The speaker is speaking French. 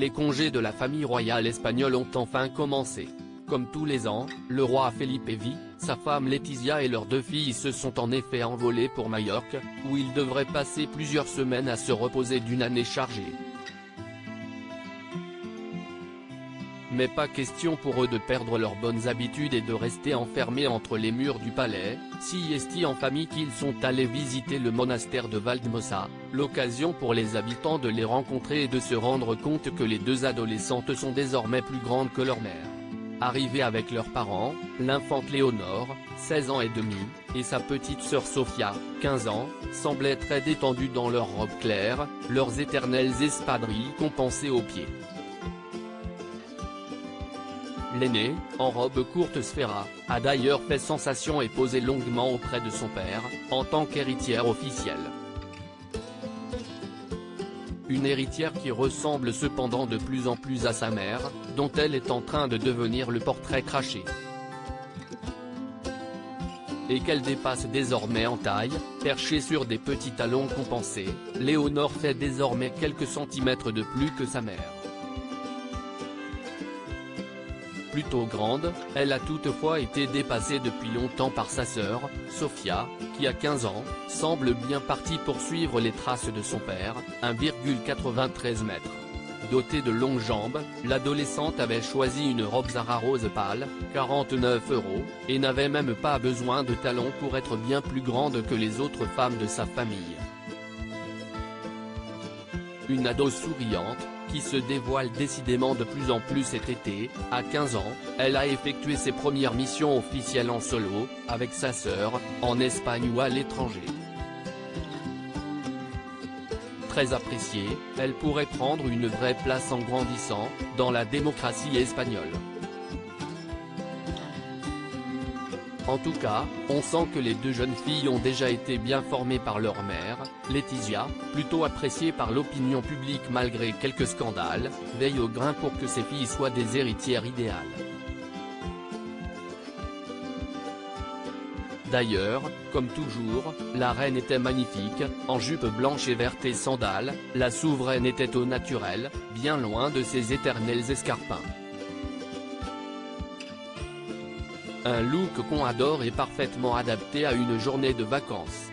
Les congés de la famille royale espagnole ont enfin commencé. Comme tous les ans, le roi Felipe V, sa femme Letizia et leurs 2 filles se sont en effet envolés pour Majorque, où ils devraient passer plusieurs semaines à se reposer d'une année chargée. Mais pas question pour eux de perdre leurs bonnes habitudes et de rester enfermés entre les murs du palais, si est en famille qu'ils sont allés visiter le monastère de Valldemossa, l'occasion pour les habitants de les rencontrer et de se rendre compte que les 2 adolescentes sont désormais plus grandes que leur mère. Arrivées avec leurs parents, l'infante Léonore, 16 ans et demi, et sa petite sœur Sofia, 15 ans, semblaient très détendues dans leurs robes claires, leurs éternelles espadrilles compensées aux pieds. L'aînée, en robe courte Sfera, a d'ailleurs fait sensation et posé longuement auprès de son père, en tant qu'héritière officielle. Une héritière qui ressemble cependant de plus en plus à sa mère, dont elle est en train de devenir le portrait craché. Et qu'elle dépasse désormais en taille, perchée sur des petits talons compensés, Léonore fait désormais quelques centimètres de plus que sa mère. Plutôt grande, elle a toutefois été dépassée depuis longtemps par sa sœur, Sofia, qui a 15 ans, semble bien partie pour suivre les traces de son père, 1,93 m. Dotée de longues jambes, l'adolescente avait choisi une robe Zara rose pâle, 49 €, et n'avait même pas besoin de talons pour être bien plus grande que les autres femmes de sa famille. Une ado souriante, qui se dévoile décidément de plus en plus cet été. À 15 ans, elle a effectué ses premières missions officielles en solo, avec sa sœur, en Espagne ou à l'étranger. Très appréciée, elle pourrait prendre une vraie place en grandissant, dans la démocratie espagnole. En tout cas, on sent que les 2 jeunes filles ont déjà été bien formées par leur mère, Letizia, plutôt appréciée par l'opinion publique malgré quelques scandales, veille au grain pour que ses filles soient des héritières idéales. D'ailleurs, comme toujours, la reine était magnifique, en jupe blanche et verte et sandales, la souveraine était au naturel, bien loin de ses éternels escarpins. Un look qu'on adore et parfaitement adapté à une journée de vacances.